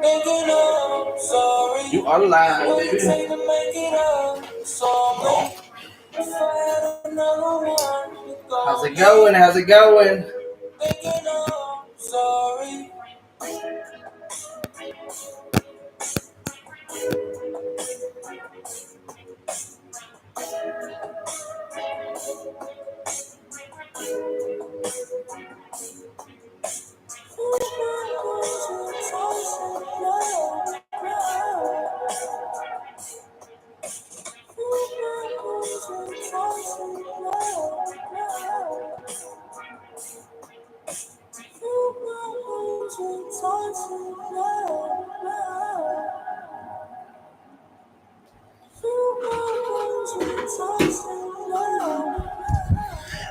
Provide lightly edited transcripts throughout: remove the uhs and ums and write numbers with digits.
You are live, baby. How's it going? How's it going?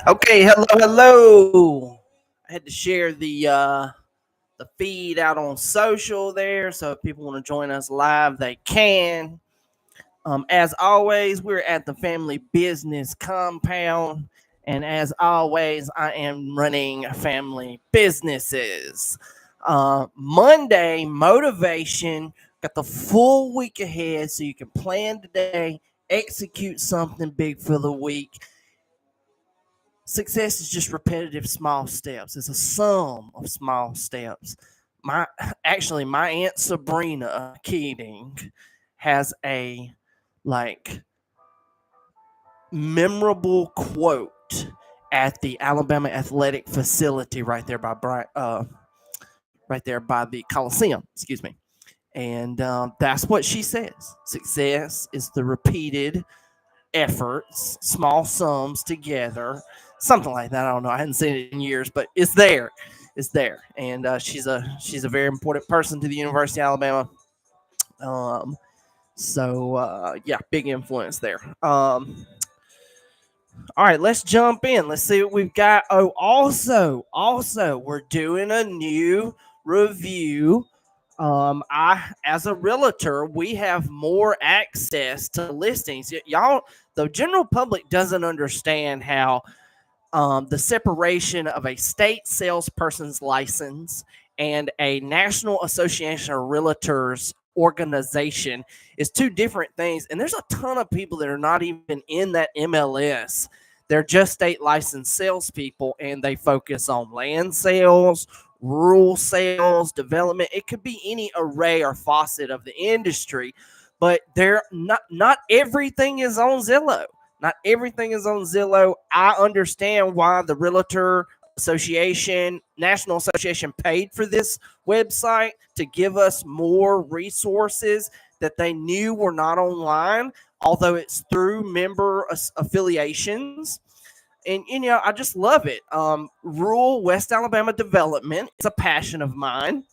Okay, hello. I had to share the feed out on social there, so if people want to join us live, they can. As always, we're at the family business compound, and as always, I am running family businesses. Monday motivation. Got the full week ahead, so you can plan today, execute something big for the week. Success is just repetitive small steps. It's a sum of small steps. My Aunt Sabrina Keating has a like memorable quote at the Alabama Athletic Facility right there by the Coliseum. Excuse me. And that's what she says. Success is the repeated efforts, small sums together, something like that. I don't know. I hadn't seen it in years, but it's there. It's there, and she's a very important person to the University of Alabama. Yeah, big influence there. All right, let's jump in. Let's see what we've got. Oh, also, we're doing a new review. As a realtor, we have more access to listings. Y'all, the general public doesn't understand how the separation of a state salesperson's license and a National Association of Realtors organization is two different things. And there's a ton of people that are not even in that MLS. They're just state licensed salespeople, and they focus on land sales, rural sales, development. It could be any array or facet of the industry, but they're not everything is on Zillow. Not everything is on Zillow. I understand why the Realtor Association, National Association, paid for this website to give us more resources that they knew were not online, although it's through member affiliations. And, I just love it. Rural West Alabama development is a passion of mine.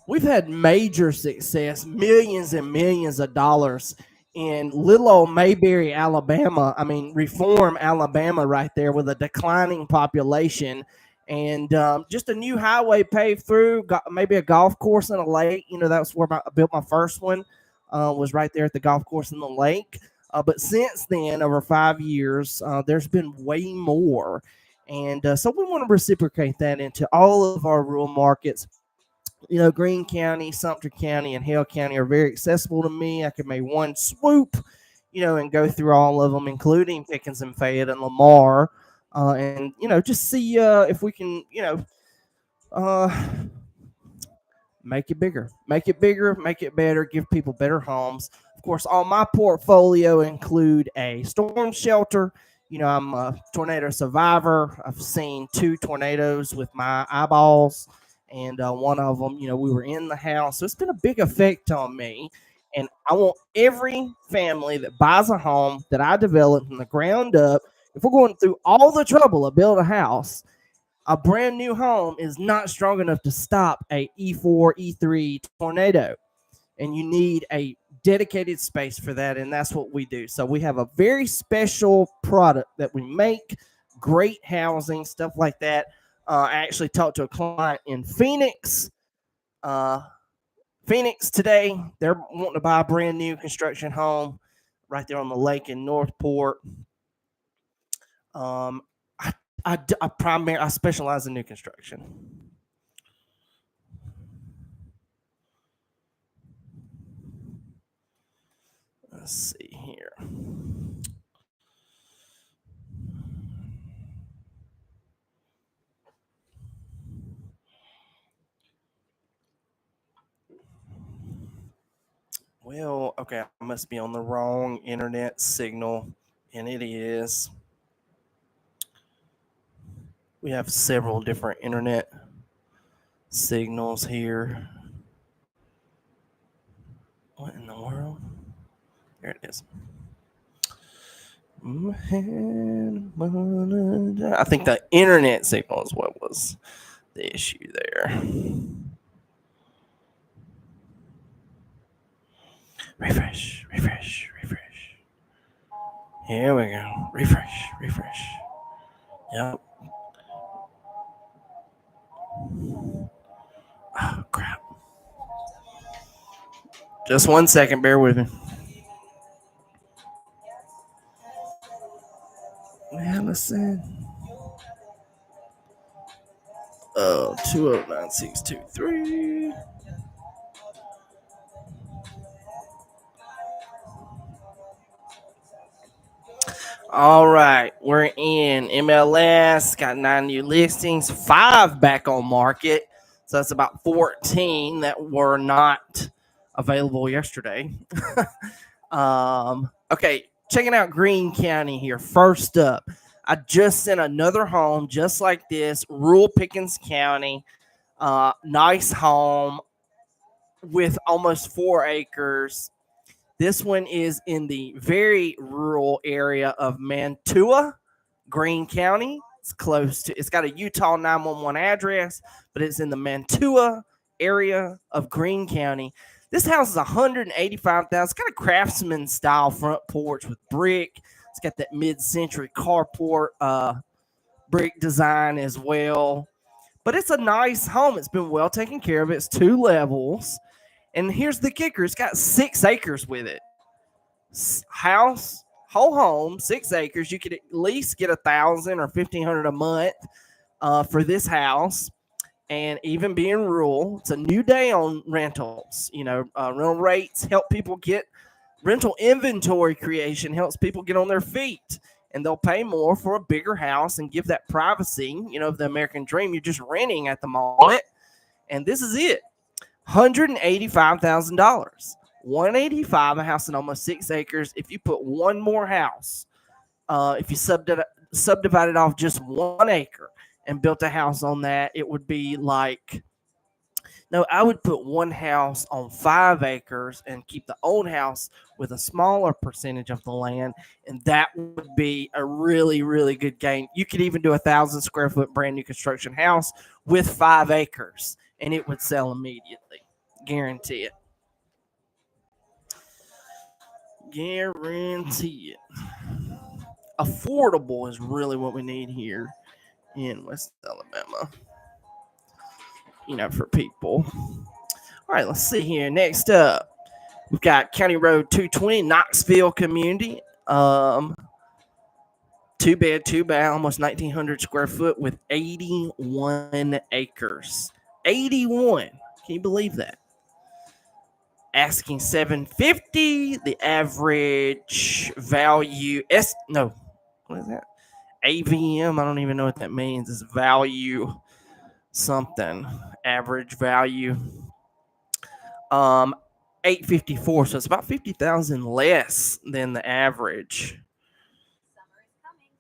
We've had major success, millions and millions of dollars in little old Mayberry, Alabama. I mean, Reform, Alabama, right there with a declining population, and just a new highway paved through. Got maybe a golf course and a lake. That's where I built my first one. Was right there at the golf course and the lake. But since then, over 5 years, there's been way more, and so we want to reciprocate that into all of our rural markets. Greene County, Sumter County, and Hale County are very accessible to me. I can make one swoop, and go through all of them, including Pickens and Fayette and Lamar, and just see if we can, uh, make it bigger, make it better, give people better homes. Of course, all my portfolio include a storm shelter. I'm a tornado survivor. I've seen 2 tornadoes with my eyeballs. And one of them, we were in the house. So it's been a big effect on me. And I want every family that buys a home that I develop from the ground up, if we're going through all the trouble of building a house, a brand new home is not strong enough to stop a E4, E3 tornado. And you need a dedicated space for that. And that's what we do. So we have a very special product that we make, great housing, stuff like that. I actually talked to a client in Phoenix. Phoenix today, they're wanting to buy a brand new construction home right there on the lake in Northport. I specialize in new construction. Let's see here. Well, okay, I must be on the wrong internet signal, and it is. We have several different internet signals here. What in the world? There it is. I think the internet signal is what was the issue there. Refresh, refresh, refresh. Here we go. Refresh, refresh. Yep. Oh, crap. Just 1 second. Bear with me. Allison. 209-623. All right, we're in MLS. Got 9 new listings, 5 back on market. So that's about 14 that were not available yesterday. Okay, checking out Greene County here. First up, I just sent another home just like this, rural Pickens County. Nice home with almost 4 acres. This one is in the very rural area of Mantua, Greene County. It's close to, it's got a Utah 911 address, but it's in the Mantua area of Greene County. This house is $185,000. It's got a craftsman style front porch with brick. It's got that mid-century carport brick design as well. But it's a nice home. It's been well taken care of. It's 2 levels. And here's the kicker. It's got 6 acres with it. House, whole home, 6 acres. You could at least get $1,000 or $1,500 a month for this house. And even being rural, it's a new day on rentals. Rental rates help people get rental inventory creation, helps people get on their feet. And they'll pay more for a bigger house and give that privacy, the American dream. You're just renting at the moment. And this is it. $185,000. 185, a house in almost 6 acres. If you put one more house, if you subdivided off just 1 acre and built a house on that, it would be like, no, I would put one house on 5 acres and keep the old house with a smaller percentage of the land, and that would be a really, really good gain. You could even do 1,000 square foot brand new construction house with 5 acres, and it would sell immediately. Guarantee it. Guarantee it. Affordable is really what we need here in West Alabama. For people. All right, let's see here. Next up, we've got County Road 220, Knoxville Community. 2 bed, 2 bath, almost 1,900 square foot with 81 acres. 81. Can you believe that? Asking $750. The average value what is that? AVM. I don't even know what that means. It's value something. Average value. 854. So it's about 50,000 less than the average.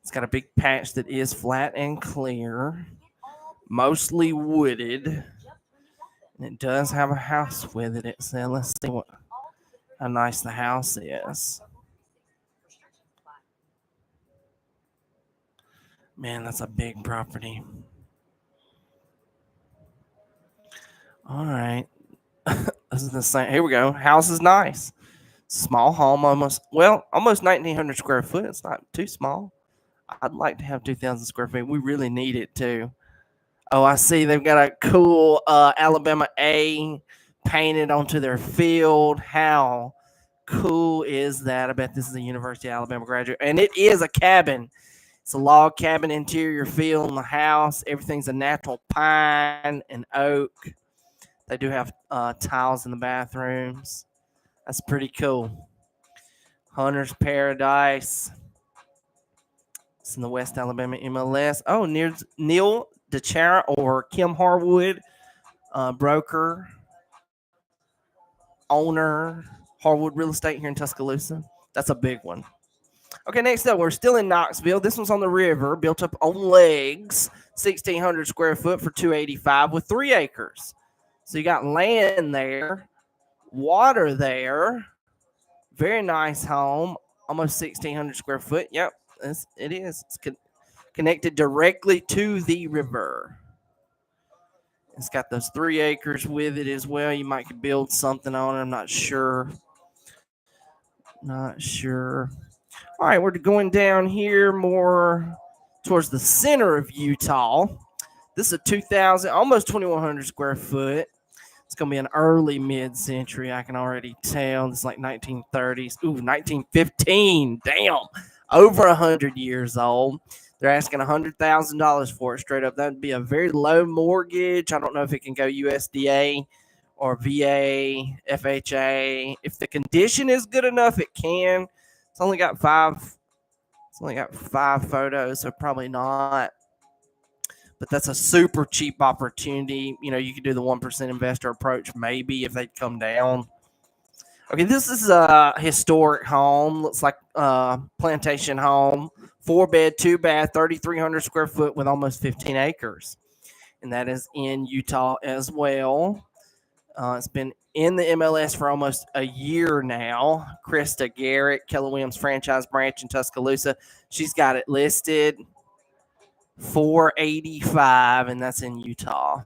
It's got a big patch that is flat and clear, mostly wooded. And it does have a house with it. So let's see how nice the house is. Man, that's a big property. All right. This is the same. Here we go. House is nice. Small home, almost 1,900 square foot. It's not too small. I'd like to have 2,000 square feet. We really need it too. Oh, I see. They've got a cool Alabama A painted onto their field. How cool is that? I bet this is a University of Alabama graduate. And it is a cabin. It's a log cabin, interior feel in the house. Everything's a natural pine and oak. They do have tiles in the bathrooms. That's pretty cool. Hunter's Paradise. It's in the West Alabama MLS. Oh, near Neil DeChara or Kim Harwood, broker, owner, Harwood Real Estate here in Tuscaloosa. That's a big one. Okay, next up, we're still in Knoxville. This one's on the river, built up on legs, 1,600 square foot for $285 with 3 acres. So you got land there, water there. Very nice home, almost 1,600 square foot. Yep, it is. It's connected directly to the river. It's got those 3 acres with it as well. You might could build something on it. I'm not sure. Not sure. All right, we're going down here more towards the center of Utah. This is a 2,000, almost 2,100 square foot. It's going to be an early mid-century. I can already tell. It's like 1930s. Ooh, 1915. Damn. Over 100 years old. They're asking $100,000 for it straight up. That would be a very low mortgage. I don't know if it can go USDA or VA, FHA. If the condition is good enough, it can. It's only got 5. It's only got 5 photos, so probably not. But that's a super cheap opportunity. You know, you could do the 1% investor approach maybe if they'd come down. Okay, this is a historic home. Looks like a plantation home. 4-bed, 2-bath, 3,300 square foot with almost 15 acres. And that is in Utah as well. It's been in the MLS for almost a year now. Krista Garrett, Keller Williams franchise branch in Tuscaloosa. She's got it listed $485, and that's in Utah.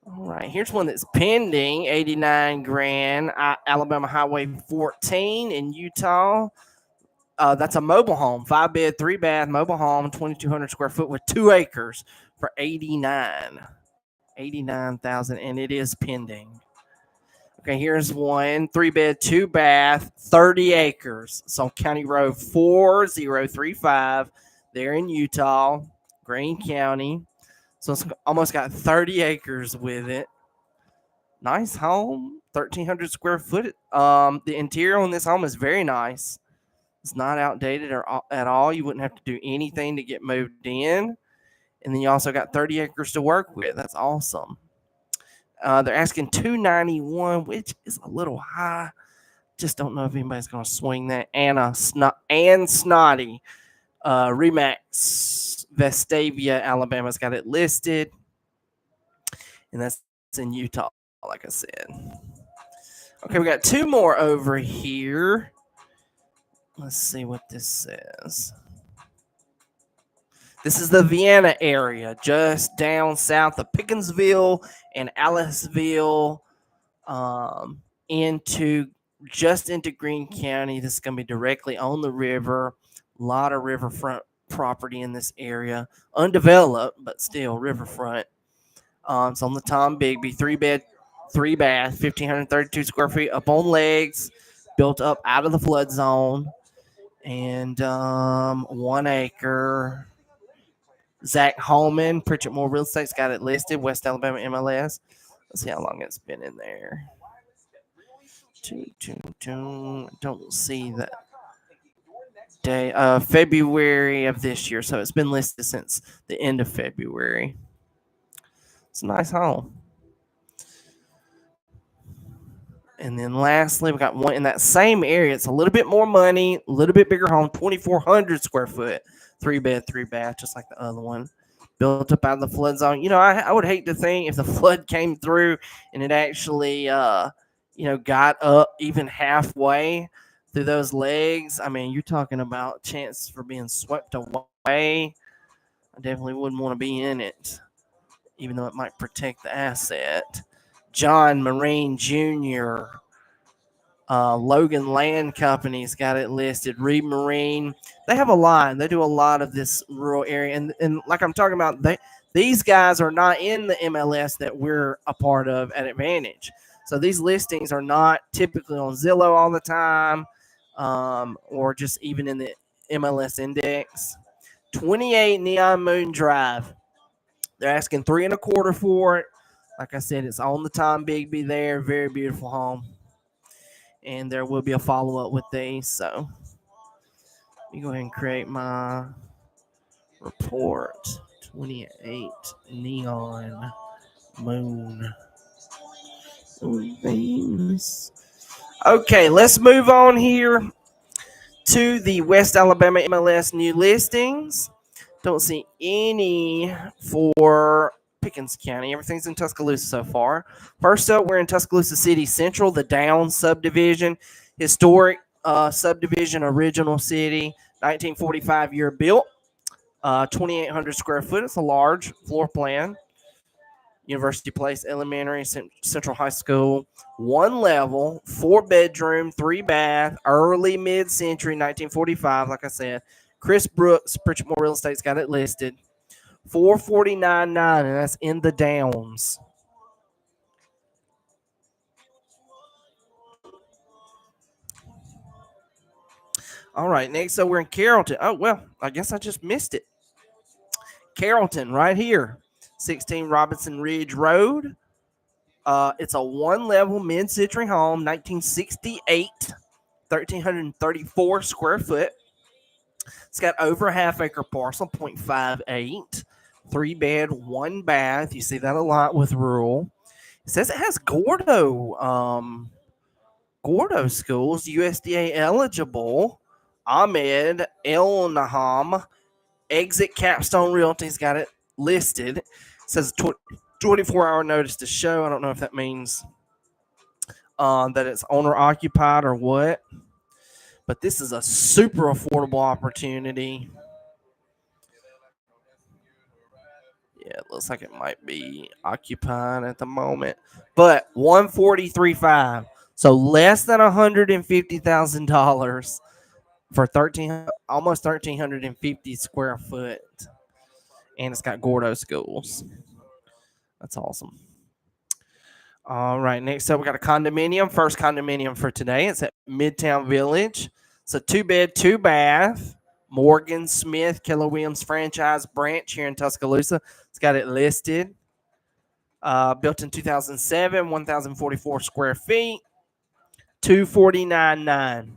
All right, here's one that's pending, 89 grand, Alabama Highway 14 in Utah. That's a mobile home, 5-bed, 3-bath mobile home, 2,200 square foot with 2 acres for $89,000, and it is pending. Okay, here's one, 3-bed, 2-bath, 30 acres. It's on County Road 4035 there in Utah, Greene County. So it's almost got 30 acres with it. Nice home, 1,300 square foot. The interior on this home is very nice. It's not outdated at all. You wouldn't have to do anything to get moved in. And then you also got 30 acres to work with. That's awesome. They're asking $291, which is a little high. Just don't know if anybody's going to swing that. Ann Snotty, Remax, Vestavia, Alabama's got it listed. And that's in Utah, like I said. Okay, we got 2 more over here. Let's see what this says. This is the Vienna area, just down south of Pickensville and Aliceville, into Greene County. This is going to be directly on the river. A lot of riverfront property in this area, undeveloped, but still riverfront. It's on the Tom Bigby, 3-bed, 3-bath, 1,532 square feet, up on legs, built up out of the flood zone, and 1 acre. Zach Holman, Pritchett Moore Real Estate's got it listed, West Alabama MLS. Let's see how long it's been in there. Don't see that day. February of this year, so it's been listed since the end of February. It's a nice home. And then lastly, we got one in that same area. It's a little bit more money, a little bit bigger home, 2,400 square foot, 3-bed, 3-bath, just like the other one. Built up out of the flood zone. You know, I would hate to think if the flood came through and it actually, got up even halfway through those legs. I mean, you're talking about chances for being swept away. I definitely wouldn't want to be in it, even though it might protect the asset. John Marine Jr., Logan Land Company's got it listed. Reed Marine, they have a lot. They do a lot of this rural area, and like I'm talking about, these guys are not in the MLS that we're a part of at Advantage. So these listings are not typically on Zillow all the time, or just even in the MLS index. 28 Neon Moon Drive. They're asking $325 for it. Like I said, it's on the Tom Bigby there. Very beautiful home. and there will be a follow-up with these. So let me go ahead and create my report. 28 neon moon. Venus. Okay, let's move on here to the West Alabama MLS new listings. Don't see any for Pickens County. Everything's in Tuscaloosa so far. First up, we're in Tuscaloosa City Central, the Downs subdivision, historic subdivision, original city, 1945 year built, 2,800 square foot. It's a large floor plan. University Place Elementary, Central High School, one level, 4-bedroom, 3-bath, early mid-century, 1945. Like I said, Chris Brooks, Pritchardmore Real Estate's got it listed, $449.9, and that's in the Downs. All right, next up we're in Carrollton. Oh well, I guess I just missed it. Carrollton, right here, 16 Robinson Ridge Road. It's a one-level mid-century home, 1968, 1,334 square foot. It's got over a half-acre parcel, 0.58, 3-bed, 1-bath. You see that a lot with rural. It says it has Gordo schools, USDA eligible. Ahmed El Naham, Exit Capstone Realty's got it listed. It says 24-hour notice to show. I don't know if that means that it's owner occupied or what, but this is a super affordable opportunity. Yeah, it looks like it might be occupied at the moment, but $143.5, so less than $150,000 for almost 1,350 square foot, and it's got Gordo schools. That's awesome. All right, next up we got a condominium. First condominium for today. It's at Midtown Village. It's a 2-bed, 2-bath. Morgan Smith Keller Williams franchise branch here in Tuscaloosa. It's got it listed. Built in 2007, 1,044 square feet, $249.9.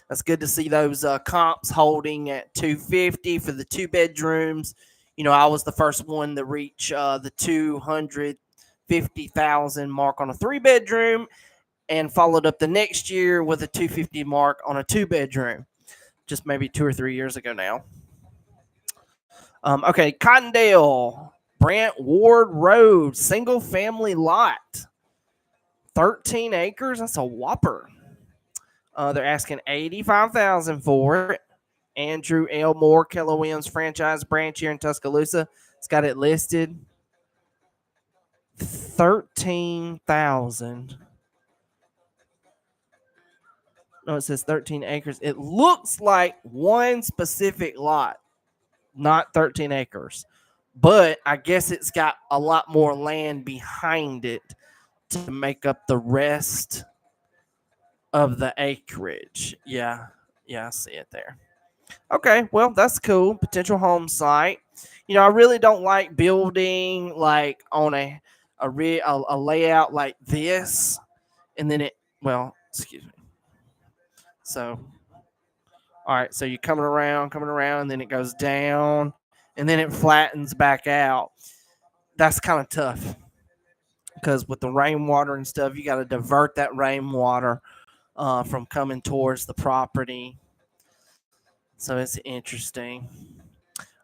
That's good to see those comps holding at $250 for the 2 bedrooms. You know, I was the first one to reach the $250,000 mark on a 3-bedroom, and followed up the next year with a $250 mark on a 2-bedroom, just maybe 2 or 3 years ago now. Okay, Cottondale, Brant Ward Road, single family lot, 13 acres. That's a whopper. They're asking $85,000 for it. Andrew L. Moore, Keller Williams franchise branch here in Tuscaloosa. It's got it listed. $13,000. No, it says 13 acres. It looks like one specific lot, not 13 acres. But I guess it's got a lot more land behind it to make up the rest of the acreage. Yeah, I see it there. Okay, well, that's cool. Potential home site. You know, I really don't like building like on a layout like this, and then excuse me. So, all right, so you're coming around, and then it goes down, and then it flattens back out. That's kind of tough because with the rainwater and stuff, you got to divert that rainwater from coming towards the property. So it's interesting.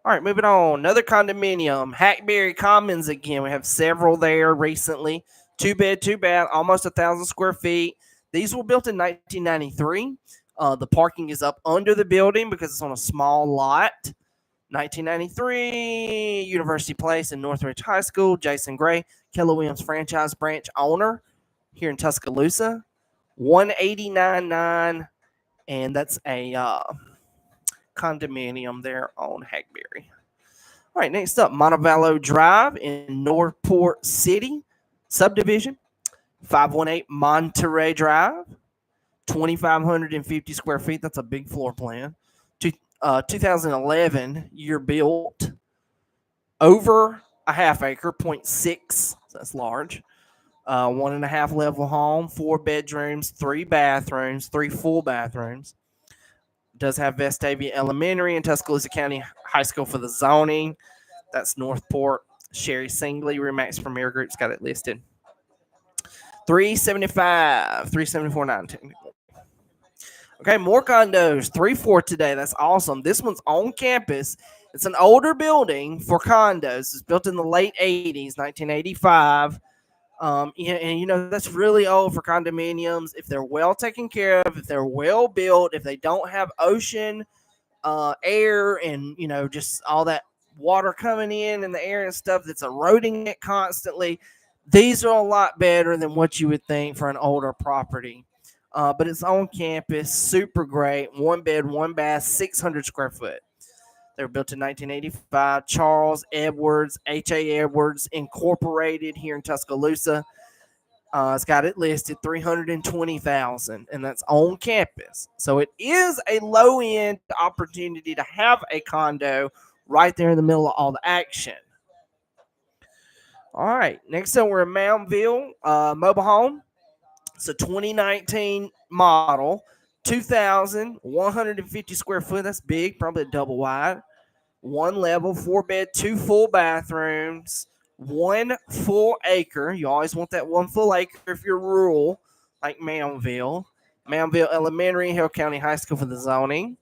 All right, moving on. Another condominium, Hackberry Commons again. We have several there recently. 2-bed, 2-bath, almost 1,000 square feet. These were built in 1993. The parking is up under the building because it's on a small lot. 1993, University Place in Northridge High School. Jason Gray, Keller Williams franchise branch owner here in Tuscaloosa. $189.9, and that's a condominium there on Hackberry. All right, next up, Montevallo Drive in Northport City subdivision. 518 Monterey Drive, 2,550 square feet. That's a big floor plan. 2011 year built, over a half acre, 0.6. So that's large. One and a half level home, 4 bedrooms, 3 bathrooms, 3 full bathrooms. Does have Vestavia Elementary and Tuscaloosa County High School for the zoning. That's Northport. Sherry Singley, Remax Premier Group's got it listed. 375, 374.9 technically. Okay, more condos. 3-4 today. That's awesome. This one's on campus. It's an older building for condos. It's built in the late 80s, 1985. And that's really old for condominiums. If they're well taken care of, if they're well built, if they don't have ocean air and just all that water coming in the air and stuff that's eroding it constantly, these are a lot better than what you would think for an older property. But it's on campus, super great. 1 bed, 1 bath, 600 square foot. They were built in 1985. Charles Edwards, H.A. Edwards Incorporated here in Tuscaloosa. It's got it listed $320,000, and that's on campus. So it is a low end opportunity to have a condo right there in the middle of all the action. All right, next up we're in Mountville, mobile home. It's a 2019 model, 2,150 square foot. That's big, probably a double wide. 1 level, 4 bed, 2 full bathrooms, 1 full acre. You always want that 1 full acre if you're rural, like Mountville. Mountville Elementary, Hill County High School for the zoning.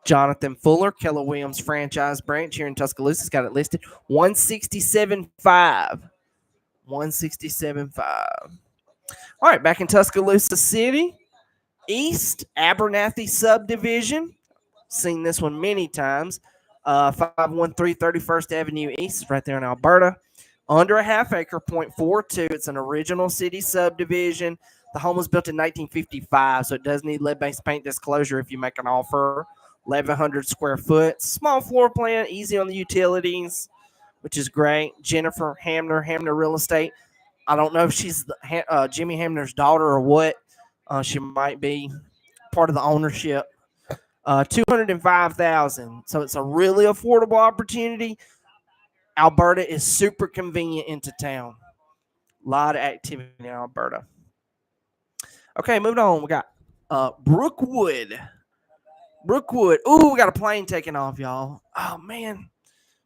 Jonathan Fuller, Keller Williams franchise branch here in Tuscaloosa, has got it listed 167.5. 167.5. All right, back in Tuscaloosa City, East Abernathy subdivision. Seen this one many times. 513 31st Avenue East, right there in Alberta. Under a half acre, 0.42. It's an original city subdivision. The home was built in 1955, so it does need lead-based paint disclosure if you make an offer. 1,100 square foot. Small floor plan, easy on the utilities, which is great. Jennifer Hamner, Hamner Real Estate. I don't know if she's Jimmy Hamner's daughter or what. She might be part of the ownership. 205,000. So it's a really affordable opportunity. Alberta is super convenient into town. A lot of activity in Alberta. Okay, moving on. We got Brookwood. Brookwood. Ooh, we got a plane taking off, y'all. Oh man.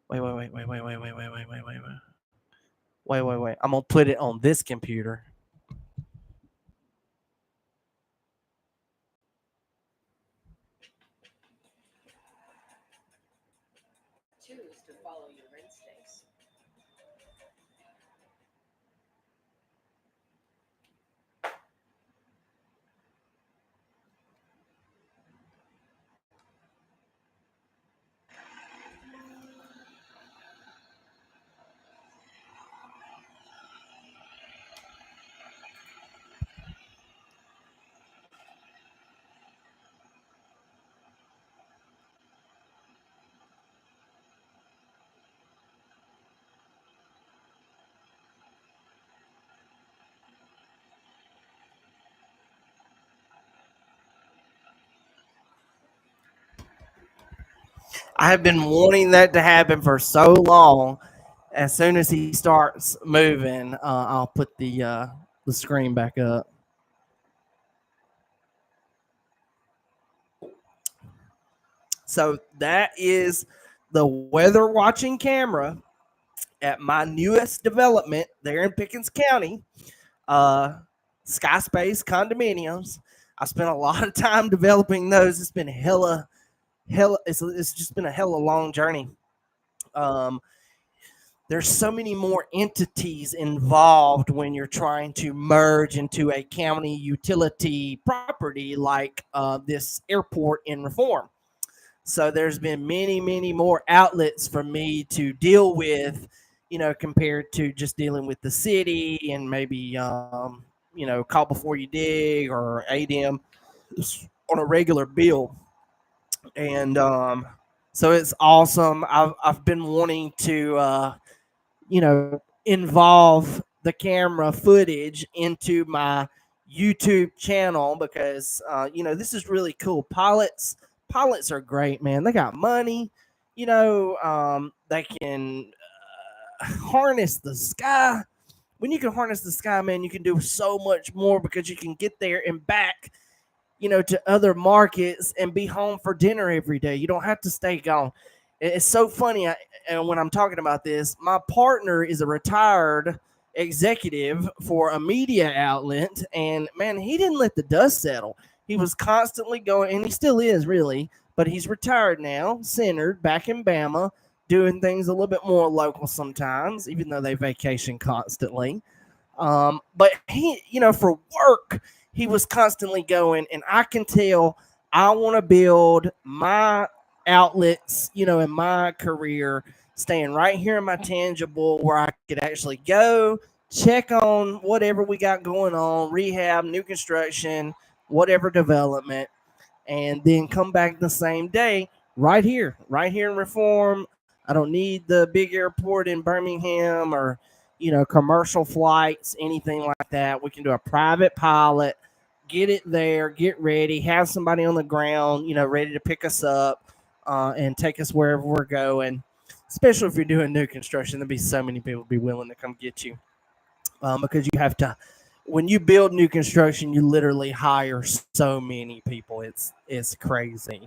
Wait. I'm gonna put it on this computer. Choose to follow your instincts. I have been wanting that to happen for so long. As soon as he starts moving, I'll put the screen back up. So that is the weather watching camera at my newest development there in Pickens County, Sky Space condominiums. I spent a lot of time developing those. It's been hella. It's just been a hella long journey. There's so many more entities involved when you're trying to merge into a county utility property like this airport in Reform. So there's been many more outlets for me to deal with, compared to just dealing with the city and maybe, call before you dig or ADM on a regular bill. And so it's awesome. I've been wanting to, involve the camera footage into my YouTube channel because, this is really cool. Pilots are great, man. They got money, they can harness the sky when you can harness the sky, man, you can do so much more because you can get there and back, to other markets and be home for dinner every day. You don't have to stay gone. It's so funny. And when I'm talking about this, my partner is a retired executive for a media outlet, and man, he didn't let the dust settle. He was constantly going, and he still is really, but he's retired now, centered back in Bama, doing things a little bit more local sometimes, even though they vacation constantly. But he, for work, he was constantly going, and I can tell I want to build my outlets, in my career, staying right here in my tangible where I could actually go check on whatever we got going on, rehab, new construction, whatever development, and then come back the same day right here in Reform. I don't need the big airport in Birmingham or, commercial flights, anything like that. We can do a private pilot, get it there, get ready, have somebody on the ground, ready to pick us up and take us wherever we're going. Especially if you're doing new construction, there'll be so many people be willing to come get you because you have to. When you build new construction, you literally hire so many people. It's crazy.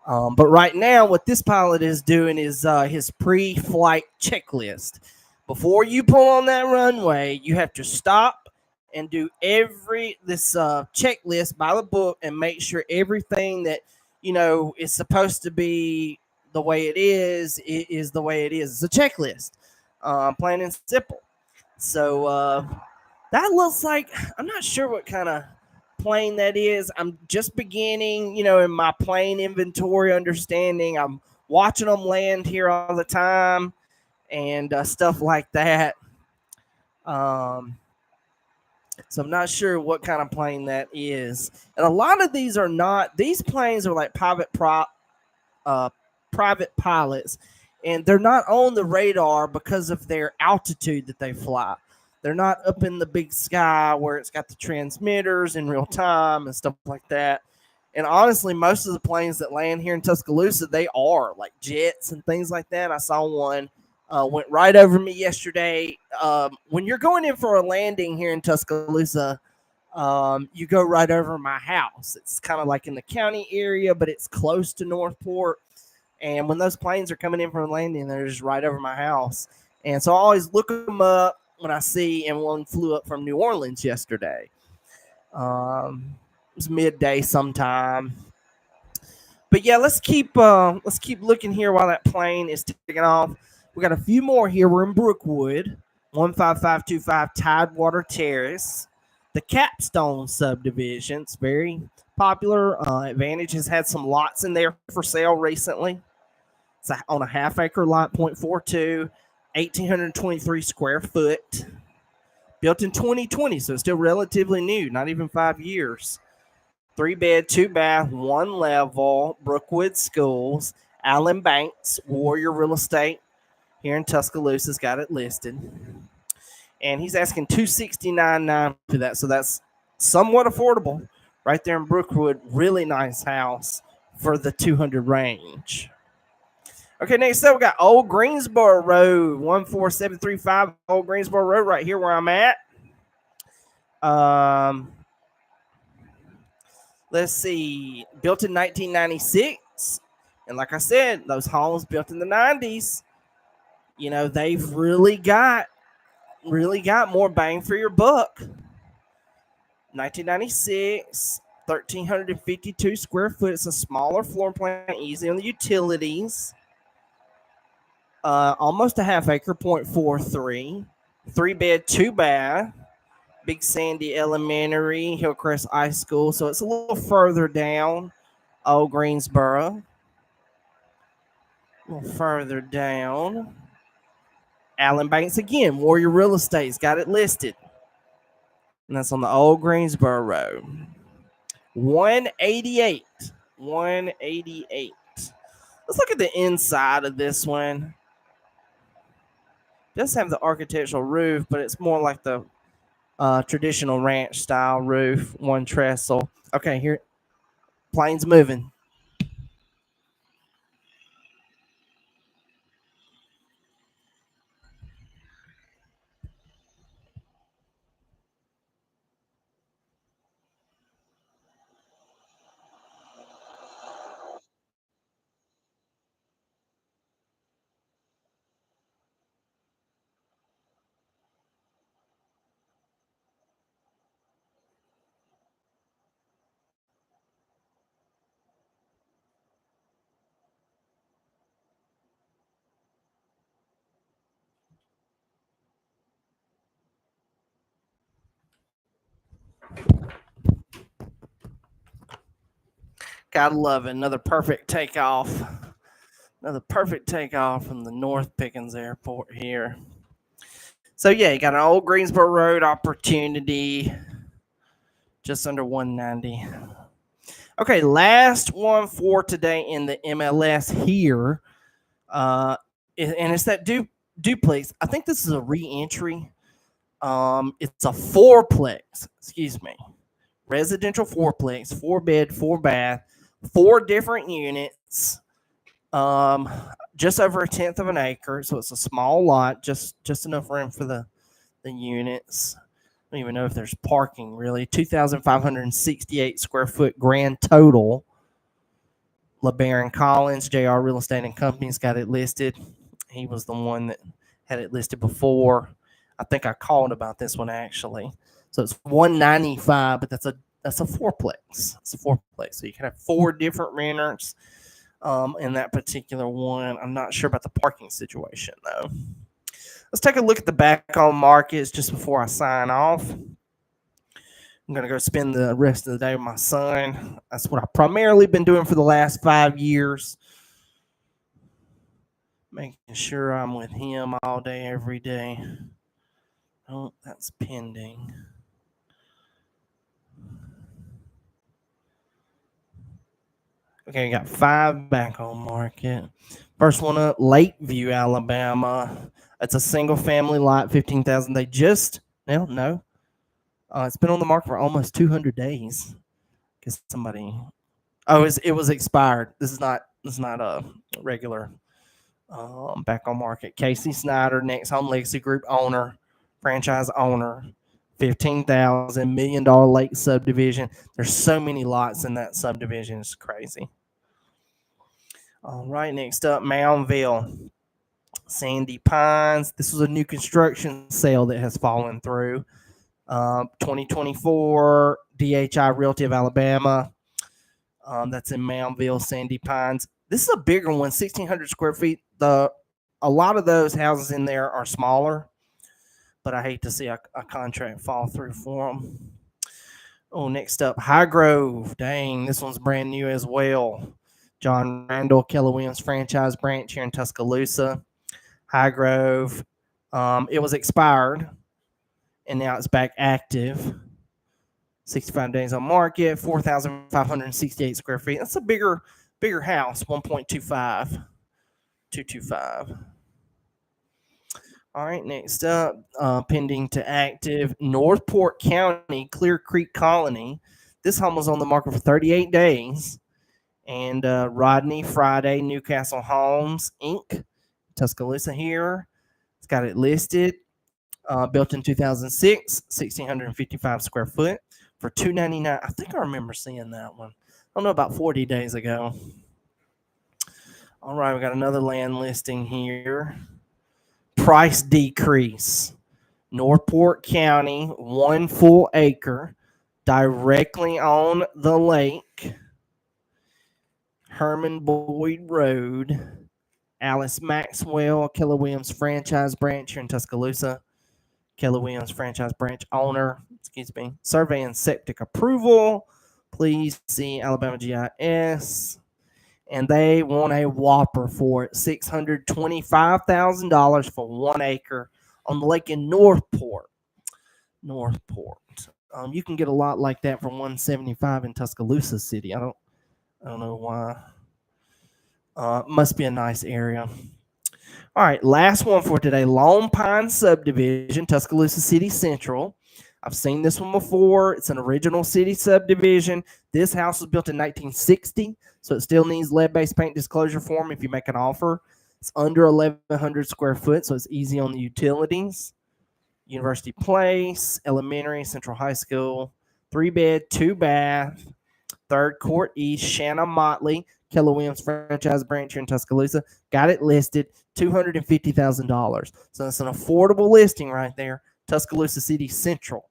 But right now, what this pilot is doing is his pre-flight checklist. Before you pull on that runway, you have to stop and do every this checklist by the book and make sure everything that is supposed to be the way it is the way it is. It's a checklist, plain and simple. So that looks like I'm not sure what kind of plane that is. I'm just beginning, in my plane inventory understanding. I'm watching them land here all the time and stuff like that. Um, so I'm not sure what kind of plane that is. And a lot of these are not. These planes are like uh, private pilots, and they're not on the radar because of their altitude that they fly. They're not up in the big sky where it's got the transmitters in real time and stuff like that. And honestly, most of the planes that land here in Tuscaloosa, they are like jets and things like that. I saw one went right over me yesterday. When you're going in for a landing here in Tuscaloosa, you go right over my house. It's kind of like in the county area, but it's close to Northport. And when those planes are coming in from landing, they're just right over my house. And so I always look them up when I see, and one flew up from New Orleans yesterday. It was midday sometime. But yeah, let's keep looking here while that plane is taking off. We got a few more here. We're in Brookwood, 15525 Tidewater Terrace, the Capstone subdivisions, very popular. Advantage has had some lots in there for sale recently. It's on a half acre lot, 0.42, 1,823 square foot, built in 2020, so it's still relatively new, not even 5 years. 3 bed, 2 bath, one level, Brookwood Schools, Allen Banks, Warrior Real Estate here in Tuscaloosa's got it listed. And he's asking $269,900 for that, so that's somewhat affordable. Right there in Brookwood, really nice house for the 200 range. Okay, next up we got Old Greensboro Road, 14735 Old Greensboro Road, right here where I'm at. Let's see, built in 1996, and like I said, those homes built in the 90s, they've really got more bang for your buck. 1996, 1,352 square foot. It's a smaller floor plan, easy on the utilities. Almost a half acre, 0.43, 3 bed, 2 bath, Big Sandy Elementary, Hillcrest High School. So it's a little further down, Old Greensboro. A little further down. Allen Banks again, Warrior Real Estate's got it listed. And that's on the Old Greensboro Road. 188. 188. Let's look at the inside of this one. It does have the architectural roof, but it's more like the traditional ranch style roof, one trestle. Okay, here, plane's moving. Gotta love it. Another perfect takeoff. Another perfect takeoff from the North Pickens Airport here. So yeah, you got an old Greensboro Road opportunity, just under 190. Okay, last one for today in the MLS here, and it's that duplex. I think this is a re-entry. It's a fourplex. Excuse me, residential fourplex, 4-bed, 4-bath, 4 different units. Just over 1/10 of an acre, so it's a small lot, just enough room for the units. I don't even know if there's parking really. 2,568 square foot grand total. LeBaron Collins, JR Real Estate and Company's got it listed. He was the one that had it listed before. I think I called about this one actually. So it's 195, but that's a fourplex. It's a fourplex, so you can have 4 different renters. In that particular one, I'm not sure about the parking situation though. Let's take a look at the back on markets just before I sign off. I'm gonna go spend the rest of the day with my son. That's what I've primarily been doing for the last 5 years, making sure I'm with him all day, every day. Oh, that's pending. Okay, got 5 back on market. First one up, Lakeview, Alabama. It's a single family lot, 15,000. They just no. It's been on the market for almost 200 days. Guess somebody. Oh, it was expired. This is not a regular back on market. Casey Snyder, Next Home Legacy Group owner, franchise owner. 15,000, $1 million lake subdivision. There's so many lots in that subdivision. It's crazy. All right, next up, Moundville, Sandy Pines. This was a new construction sale that has fallen through. 2024 DHI Realty of Alabama. That's in Moundville, Sandy Pines. This is a bigger one, 1,600 square feet. A lot of those houses in there are smaller, but I hate to see a contract fall through for them. Oh, next up, Highgrove. Dang, this one's brand new as well. John Randall, Keller Williams franchise branch here in Tuscaloosa. Highgrove. It was expired, and now it's back active. 65 days on market, 4,568 square feet. That's a bigger house, 1.25, 225. All right, next up, pending to active, Northport County, Clear Creek Colony. This home was on the market for 38 days. And Rodney Friday, Newcastle Homes, Inc., Tuscaloosa here. It's got it listed. Built in 2006, 1,655 square foot for $299. I think I remember seeing that one. I don't know, about 40 days ago. All right, we got another land listing here. Price decrease. Northport County, 1 full acre, directly on the lake. Herman Boyd Road. Alice Maxwell, Keller Williams franchise branch here in Tuscaloosa. Keller Williams franchise branch owner. Survey and septic approval. Please see Alabama GIS. And they want a whopper for it. $625,000 for 1 acre on the lake in Northport. You can get a lot like that for $175 in Tuscaloosa City. I don't know why. Must be a nice area. All right, last one for today. Lone Pine Subdivision, Tuscaloosa City Central. I've seen this one before. It's an original city subdivision. This house was built in 1960, so it still needs lead-based paint disclosure form if you make an offer. It's under 1,100 square foot, so it's easy on the utilities. University Place, Elementary, Central High School, 3-bed, 2-bath, 3rd Court East, Shanna Motley, Keller Williams franchise branch here in Tuscaloosa. Got it listed, $250,000. So that's an affordable listing right there. Tuscaloosa City Central.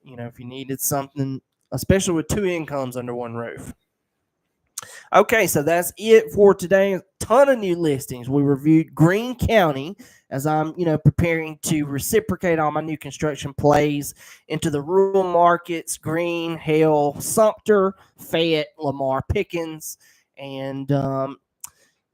If you needed something, especially with 2 incomes under one roof. Okay, so that's it for today. A ton of new listings. We reviewed Greene County, as I'm, preparing to reciprocate all my new construction plays into the rural markets: Green, Hale, Sumter, Fayette, Lamar, Pickens. And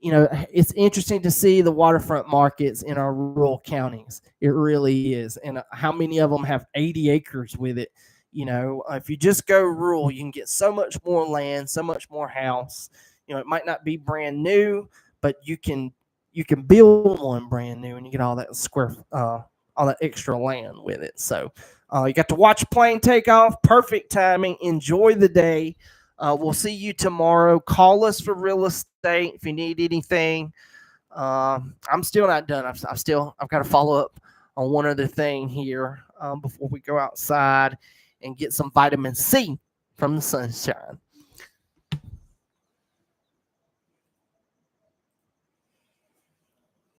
it's interesting to see the waterfront markets in our rural counties. It really is. And how many of them have 80 acres with it? If you just go rural, you can get so much more land, so much more house. It might not be brand new, but you can build one brand new, and you get all that all that extra land with it. So you got to watch a plane take off. Perfect timing. Enjoy the day. We'll see you tomorrow. Call us for real estate if you need anything. I'm still not done. I've got to follow up on one other thing here before we go outside and get some vitamin C from the sunshine.